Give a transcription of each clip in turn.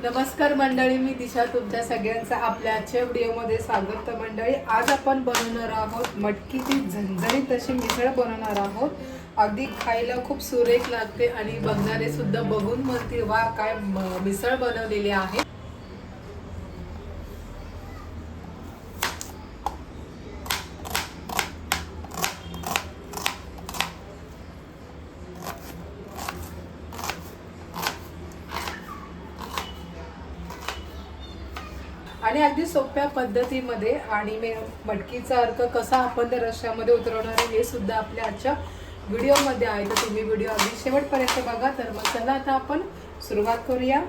नमस्कार मंडळी, मी दिशा तुमच्या सगळ्यांचं आपल्या आजच्या व्हिडिओमध्ये स्वागत आहे। मंडळी, आज आपण बनवणार आहोत मटकीची झणझणीत अशी मिसळ बनवणार आहोत। अगदी खायला खूप सुरेख लागते आणि बघणारे सुद्धा बघून म्हणतील वा काय मिसळ बनवलेली आहे। आणि अगदी सोप्या पद्धतीमध्ये आणि मटकीचा अर्क कसा आपण त्या रश्श्यामध्ये उतरवणार आहे हे सुद्धा आपल्या आजच्या व्हिडिओमध्ये आहे। तर तुम्ही व्हिडिओ अगदी शेवटपर्यंत बघा। तर मग चला आता आपण सुरुवात करूया।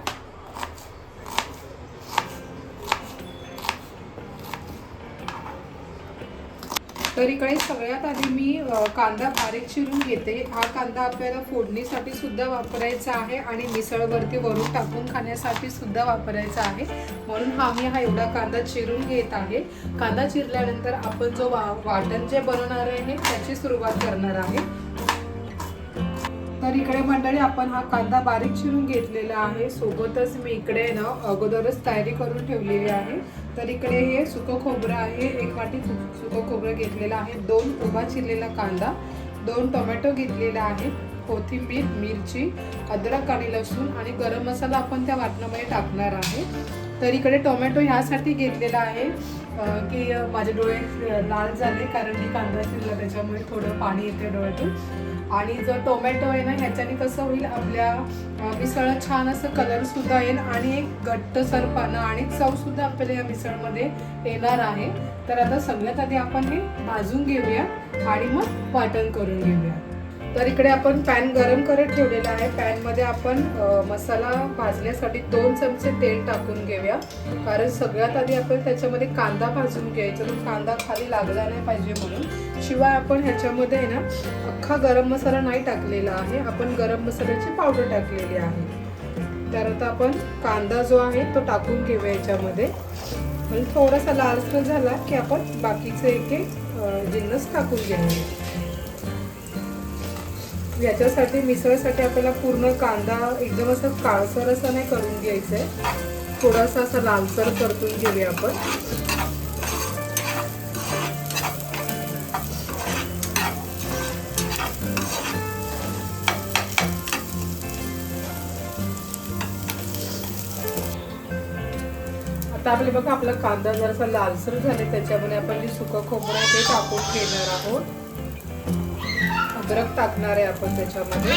तर इकडे सगळ्यात आधी मी कांदा बारीक चिरून घेते। हा कांदा आपल्याला फोडणीसाठी सुद्धा वापरायचा आहे आणि मिसळवरती वरून टाकून खाण्यासाठी सुद्धा वापरायचा आहे, म्हणून हा एवढा कांदा चिरून घेत आहे। कांदा चिरल्यानंतर आपण जो वाटण जे बनवणार आहे त्याची सुरुवात करणार आहे। तर इकडे मंडळी आपण हा कांदा बारीक चिरून घेतलेला आहे। सोबतच मी इकडे ना अगोदरच तयारी करून ठेवलेली आहे। तर इकडे हे सुकं खोबरं आहे, 1 वाटी सुकं खोबरं घेतलेलं आहे, 2 उभा चिरलेला कांदा, 2 टोमॅटो घेतलेला आहे, कोथिंबीर, मिरची, अद्रक आणि लसूण आणि गरम मसाला आपण त्या वाटणामध्ये टाकणार आहे। तर इकडे टोमॅटो ह्यासाठी घेतलेला आहे की माझे डोळे लाल झाले, कारण मी कांदा चिरला त्याच्यामुळे थोडं पाणी येते डोळ्यातून। आणि जो टोमॅटो आहे ना ह्याच्याने कसं होईल, आपल्या मिसळ छान असं कलर सुद्धा येईल आणि एक घट्टसरपणा आणि चव सुद्धा आपल्याला या मिसळमध्ये येणार आहे। तर आता सगळ्यात आधी आपण हे भाजून घेऊया आणि मग वाटण करून घेऊया। तर इकडे आपण पॅन गरम करत ठेवलेला आहे। पॅन मध्ये आपण मसाला भाजण्यासाठी 2 चमचे तेल टाकून घेऊया, कारण सगळ्यात आधी आपण त्याच्यामध्ये कांदा भाजून घ्यायचा, तो कांदा खाली लागला नाही पाहिजे म्हणून। शिवाय आपण ह्याच्यामध्ये ना अख्खा गरम मसाला नाही टाकलेला आहे, आपण गरम मसाल्याची पावडर टाकलेली आहे। तर आता आपण कांदा जो आहे तो टाकून घेऊया याच्यामध्ये आणि थोडासा लालसर झाला की आपण बाकीचे एक जिन्नस टाकून घेऊया। याच्यासाठी मिसळसाठी आपल्याला पूर्ण कांदा एकदम असं काळसर असं नाही करून घ्यायचंय, थोडासा असं लालसर परतून घेऊया आपण। आता आपले बघा आपला कांदा जरासा लालसर झाले, त्याच्यामध्ये आपण जे सुकं खोबरं आहे ते टाकून घेणार आहोत। अद्रक टाकणार आहे आपण त्याच्यामध्ये,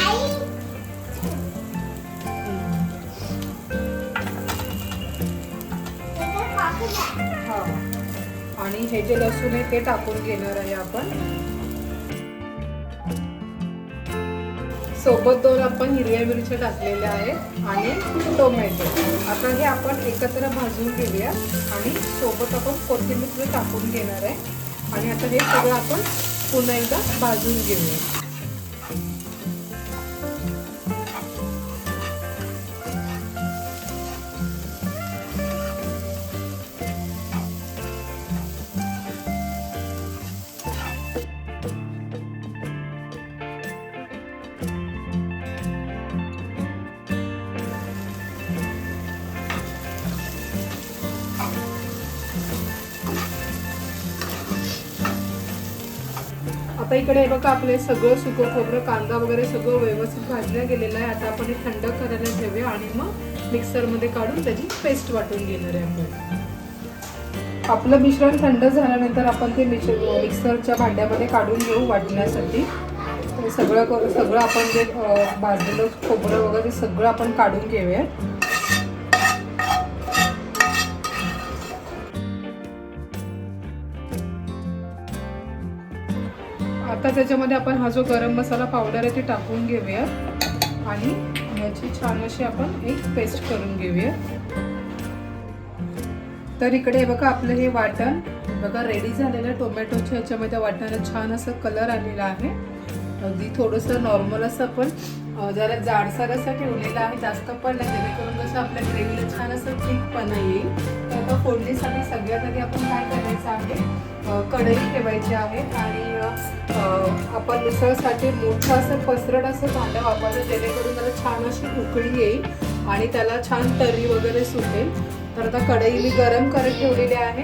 आणि हे जे लसूण आहे ते टाकून घेणार आहे आपण। सोबत 2 आपण हिरव्या मिरच्या टाकलेल्या आहेत आणि टोमॅटो। आता हे आपण एकत्र भाजून घेऊया आणि सोबत आपण कोथिंबीर टाकून घेणार आहे आणि आता हे सगळं आपण पुन्हा एकदा भाजून घेऊया। आता इकडे बघा आपले सगळं सुकं खोबरं, कांदा वगैरे सगळं व्यवस्थित भाजलं गेलेलं आहे। आता आपण हे थंड करायला ठेवूया आणि मग मिक्सरमध्ये काढून त्याची पेस्ट वाटून घेणार आहे आपण। आपलं मिश्रण थंड झाल्यानंतर आपण ते मिक्सरच्या भांड्यामध्ये काढून घेऊ वाटण्यासाठी। सगळं आपण जे भाजलेलं खोबरं वगैरे सगळं आपण काढून घेऊया। आता त्याच्यामध्ये आपण हा जो गरम मसाला पावडर आहे ते टाकून घेऊया आणि याची छान अशी आपण एक पेस्ट करून घेऊया। तर इकडे बघा आपलं हे वाटण बघा रेडी झालेलं, टोमॅटोच्या ह्याच्यामध्ये वाटणाला छान असं कलर आलेला आहे। अगदी थोडंसं नॉर्मल असं आपण जरा जाडसर असं ठेवलेलं आहे, जास्त पण नाही, जेणेकरून कसं आपल्या ग्रेव्हीला छान असं थिकपणा येईल। तर आता फोडणीसाठी सगळ्यात आधी आपण काय करायचं आहे, कढई ठेवायची आहे आणि आपण मिसळसाठी मोठं असं पसरट असं भांडं वापरायचं, जेणेकरून त्याला छान अशी उकळी येईल आणि त्याला छान तर्री वगैरे सुटेल. तर आता कढई मी गरम करत ठेवलेली आहे.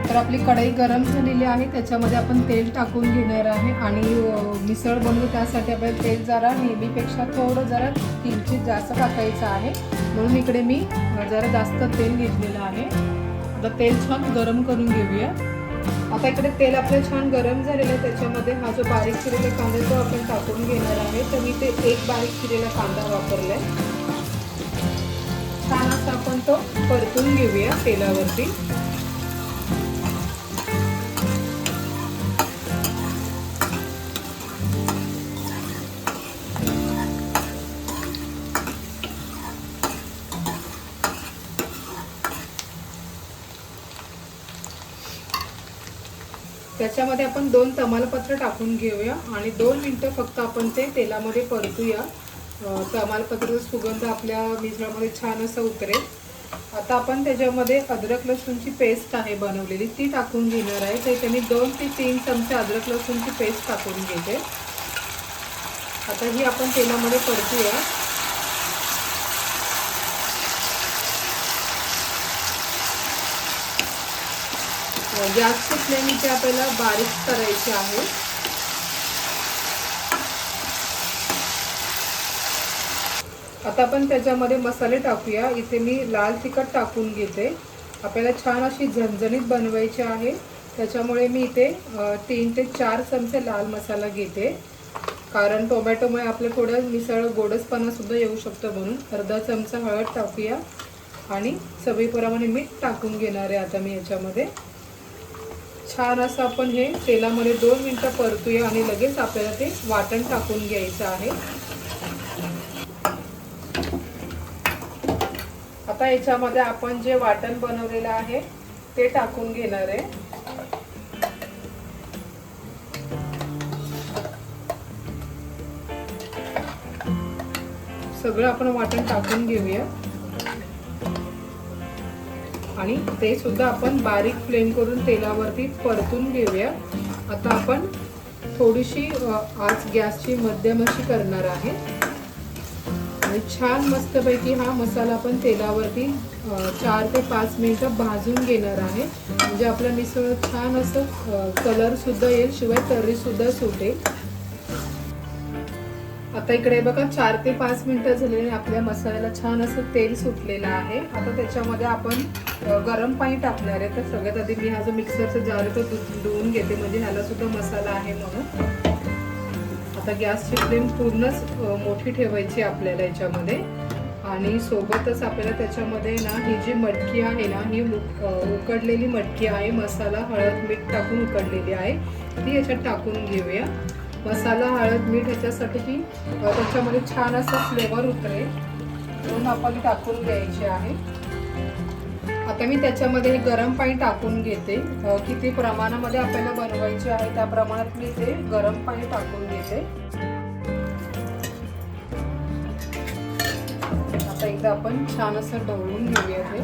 तर आपली कढई गरम झालेली आहे, त्याच्यामध्ये आपण तेल टाकून घेणार आहे आणि मिसळ बनवू त्यासाठी आपल्याला तेल जरा नेहमीपेक्षा थोडं जरा किंचित जास्त टाकायचं आहे, म्हणून इकडे मी जरा जास्त तेल घेतलेलं आहे. आता तेल छान गरम करून घेऊया. आता इकडे तेल आपलं छान गरम झालेलं आहे, त्याच्यामध्ये हा जो बारीक चिरलेला कांदा तो आपण टाकून घेणार आहे. तर मी ते एक बारीक चिरलेला कांदा वापरलाय. छान असं आपण तो परतून घेऊया तेलावरती. त्याच्यामध्ये आपण 2 तमालपत्र टाकून घेऊया आणि 2 मिनिटं फक्त आपण ते तेलामध्ये परतूया. तमालपत्राचा सुगंध आपल्या मिसळमध्ये छान असं उतरेल. आता आपण त्याच्यामध्ये अद्रक लसूणची पेस्ट आहे बनवलेली, ती टाकून घेणार आहे. तर इथे मी 2 ते 3 चमचे अद्रक लसूणची पेस्ट टाकून घेते. आता ही आपण तेलामध्ये परतूया. गॅसची फ्लेम इथे आपल्याला बारीक करायची आहे. आता आपण त्याच्यामध्ये मसाले टाकूया. इथे मी लाल तिखट टाकून घेते. आपल्याला छान अशी झणझणीत बनवायची आहे, त्याच्यामुळे मी इथे 3 ते 4 चमचे लाल मसाला घेते, कारण टोमॅटोमुळे आपलं थोडं मिसळ गोडसपणा सुद्धा येऊ शकतो, म्हणून अर्धा चमचा हळद टाकूया आणि चवीप्रमाणे मीठ टाकून घेणार आहे. आता मी याच्यामध्ये छान असं आपण हे तेलामध्ये 2 मिनिटं परतूया आणि लगेच आपल्याला ते वाटण टाकून घ्यायचं आहे. आता याच्यामध्ये आपण जे वाटण बनवलेलं आहे ते टाकून घेणार आहे. सगळं आपण वाटण टाकून घेऊया आणि ते सुद्धा आपण बारीक फ्लेम करून तेलावरती परतून घेऊया. आता आपण थोडीशी आज गॅसची मध्यम अशी करणार आहे आणि छान मस्तपैकी हा मसाला आपण तेलावरती 4 ते 5 मिनिटं भाजून घेणार आहे, म्हणजे आपलं मिसळ छान असं कलर सुद्धा येईल, शिवाय तर्री सुद्धा सुटेल. आता इकडे बघा 4 ते 5 मिनिटं झालेली, आपल्या मसाल्याला छान असं तेल सुटलेलं आहे. आता त्याच्यामध्ये आपण गरम पाणी टाकणार आहे. तर सगळ्यात आधी मी हा जो मिक्सरचा जार आहे तो धुवून घेते, म्हणजे ह्याला सुद्धा मसाला आहे म्हणून. आता गॅसची फ्लेम पूर्णच मोठी ठेवायची आपल्याला याच्यामध्ये, आणि सोबतच आपल्याला त्याच्यामध्ये ना ही जी मटकी आहे ना, ही उकडलेली मटकी आहे, मसाला हळद मीठ टाकून उकडलेली आहे, ती याच्यात टाकून घेऊया. मसाला हळद मीठ याच्यासाठी की त्याच्यामध्ये छान असा फ्लेवर उतरेल, म्हणून आपण टाकून घ्यायचे आहे. आता मी त्याच्यामध्ये गरम पाणी टाकून घेते. किती प्रमाणामध्ये आपल्याला बनवायचे आहे त्या प्रमाणात मी ते गरम पाणी टाकून घेते. आता एकदा आपण छान असं ढवळून घेऊया हे.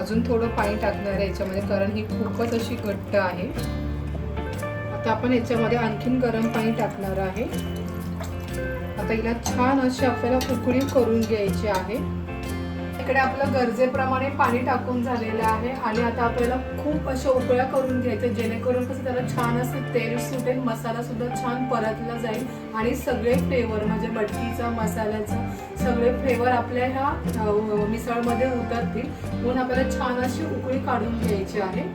अजून थोडं पाणी टाकणार आहे याच्यामध्ये, कारण ही खूपच अशी घट्ट आहे. आता आपण याच्यामध्ये आणखीन गरम पाणी टाकणार आहे. आता हिला छान अशी आपल्याला उकळी करून घ्यायची आहे. इकडे आपलं गरजेप्रमाणे पाणी टाकून झालेलं आहे आणि आता आपल्याला खूप अशा उकळ्या करून घ्यायच्या, जेणेकरून कसं त्याला छान असं तेल सुटेल, मसाला सुद्धा छान परतला जाईल आणि सगळे फ्लेवर म्हणजे मटकीचा मसाल्याचा सगळे फ्लेवर आपल्या ह्या मिसळमध्ये उतरतील, म्हणून आपल्याला छान अशी उकळी काढून घ्यायची आहे.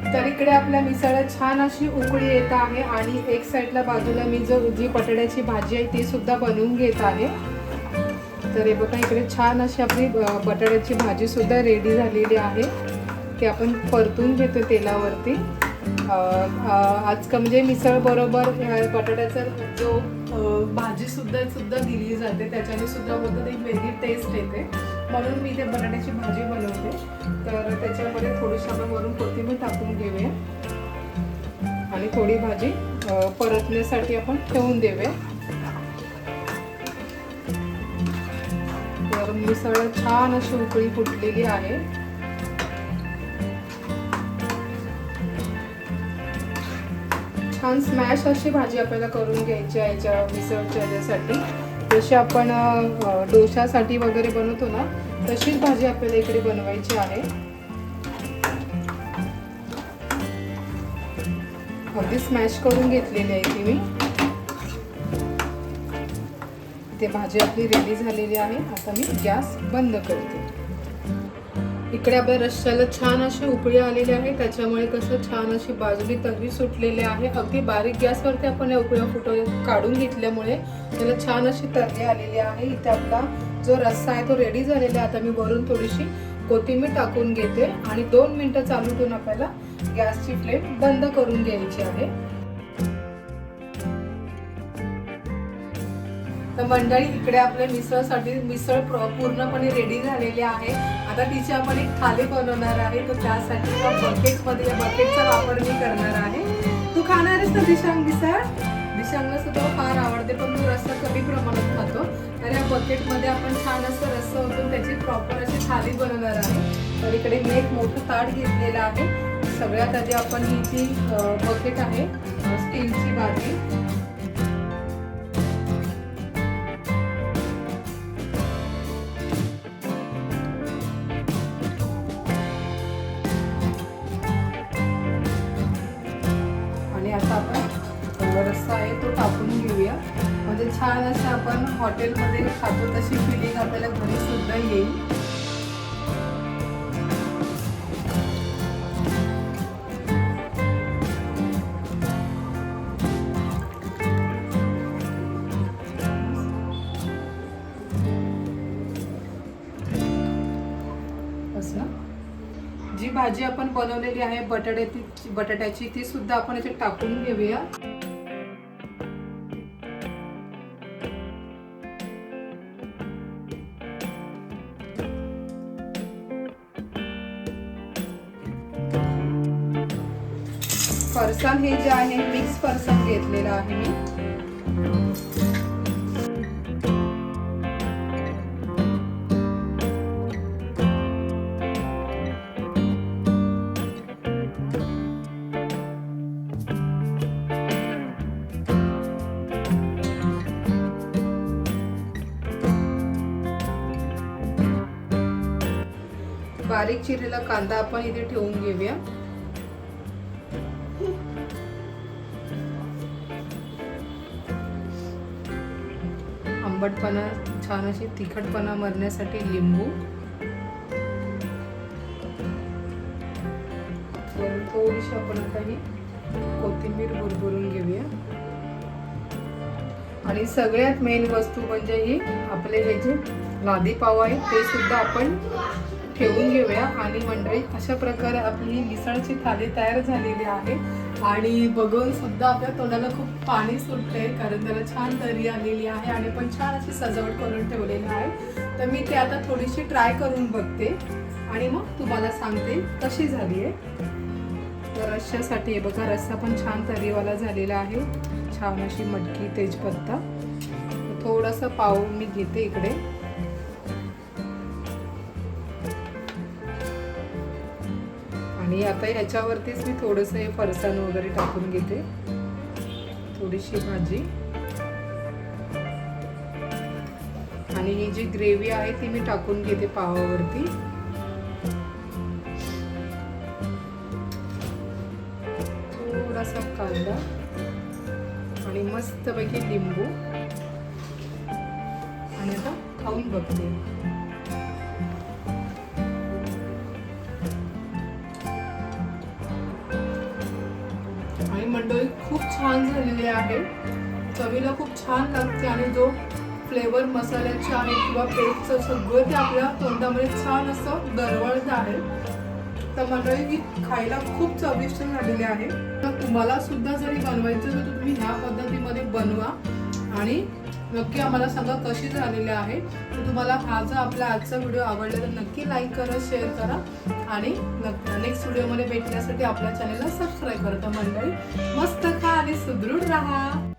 तर इकडे आपल्या मिसळला छान अशी उकळी येत आहे आणि एक साईडला बाजूला मी जी बटाट्याची भाजी आहे ती सुद्धा बनवून घेत आहे. तर हे बघा इकडे छान अशी आपली बटाट्याची भाजी सुद्धा रेडी झालेली आहे, ती आपण परतून घेतो तेलावरती. आज का म्हणजे मिसळ बरोबर बटाट्याचा जो भाजी सुद्धा दिली जाते, त्याच्याने सुद्धा होतं एक वेगळी टेस्ट येते, म्हणून मी ते बटाट्याची भाजी बनवते. तर त्याच्यामध्ये थोडीशी आपण वरून कोथिंबीर टाकून घेऊया आणि थोडी भाजी परतण्यासाठी आपण ठेवून देऊया. तर मिसळ छान अशी उकळी फुटलेली आहे. छान स्मॅश अशी भाजी आपल्याला करून घ्यायची आहे याच्या मिसळच्या याच्यासाठी. जशी आपण डोशासाठी वगैरे बनवतो ना तशीच भाजी आपल्याला इकडे बनवायची आहे. अगदी स्मॅश करून घेतलेली आहे ती मी. ते भाजी आपली रेडी झालेली आहे. आता मी गॅस बंद करते. इकडे आपल्या रश्श्याला छान अशी उकळी आलेली आहे, त्याच्यामुळे कसं छान अशी बाजूली तर्री सुटलेली आहे. अगदी बारीक गॅसवरती आपण या उकळ्या काढून घेतल्यामुळे त्याला छान अशी तर्री आलेली आहे. इथे आपला जो रस्सा आहे तो रेडी झालेला आहे. आता मी वरून थोडीशी कोथिंबीर टाकून घेते आणि 2 मिनिटं चालू ठेवून आपल्याला गॅसची फ्लेम बंद करून घ्यायची आहे. तर मंडळी इकडे आपल्या मिसळसाठी मिसळ पूर्णपणे रेडी झालेली आहे. आता तिची आपण एक थाली बनवणार आहे. तर त्यासाठी बकेटमध्ये या बकेटचा वापर मी करणार आहे. तू खाणार आहेस ना दिशांग मिसळ? दिशांगला सुद्धा फार आवडते, पण तू रस्सा कमी प्रमाणात खातो. तर या बकेटमध्ये आपण छान असं रस्सा होतो त्याची प्रॉपर अशी थाली बनवणार आहे. तर इकडे मी एक मोठं ताट घेतलेलं आहे. सगळ्यात आधी आपण ही जी बकेट आहे स्टीलची भाजी आणि आता आपण रस्सा आहे तो टाकून घेऊया. म्हणजे छान असं आपण हॉटेलमध्ये खातो तशी फिलिंग आपल्याला घरी सुद्धा येईल. जी भाजी आपण बनवलेली आहे बटाट्याची ती सुद्धा आपण याच्यात टाकून घेऊया. फरसाण हे जे आहे मिक्स फरसाण घेतलेलं आहे मी. बारीक चिरलेला कांदा आपण इथे ठेवून घेऊया. आंबटपणा छान अशी तिखटपणा मरण्यासाठी लिंबू, थोडीशी आपण आता ही कोथिंबीर भरभरून घेऊया. आणि सगळ्यात मेन वस्तू म्हणजे ही आपले हे जे लादी पाव आहे ते सुद्धा आपण ठेवून घेऊया. आणि मंडळी अशा प्रकारे आपली मिसळची थाली तयार झालेली आहे. आणि बघून सुद्धा आपल्या तोंडाला खूप पाणी सुटते, कारण त्याला छान तर्री आलेली आहे आणि पण छान अशी सजावट करून ठेवलेली आहे. तर मी ते आता थोडीशी ट्राय करून बघते आणि मग तुम्हाला सांगते कशी झाली आहे. तर रश्श्यासाठी बघा रस्सा पण छान तर्रीवाला झालेला आहे. छान अशी मटकी, तेजपत्ता, थोडंसं पाव मी घेते इकडे. आणि आता ह्याच्यावरतीच मी थोडंसं हे फरसाण वगैरे टाकून घेते. थोडीशी भाजी आणि ही जी ग्रेव्ही आहे ती मी टाकून घेते पावावरती. थोडासा कांदा आणि मस्तपैकी लिंबू. आणि आता खाऊन बघते. आणि मंडळी खूप छान झालेली आहे. चवीला खूप छान लागते आणि जो फ्लेवर मसाल्याचे आहे किंवा पेस्टचं सगळं ते आपल्या तोंडामध्ये छान असं दरवळत आहे. तर मंडळी ही खायला खूप चविष्ट झालेली आहे. तर तुम्हाला सुद्धा जरी बनवायचं तर तुम्ही ह्या पद्धतीमध्ये बनवा आणि नक्की आम्हाला सांगा कशी झालेली आहे. तर तुम्हाला हा जो आपला आजचा व्हिडिओ आवडला तर नक्की लाईक करा, शेअर करा आणि नेक्स्ट व्हिडिओमध्ये भेटण्यासाठी आपल्या चॅनलला सबस्क्राईब करा. तर मंडळी मस्त खा आणि सुदृढ राहा.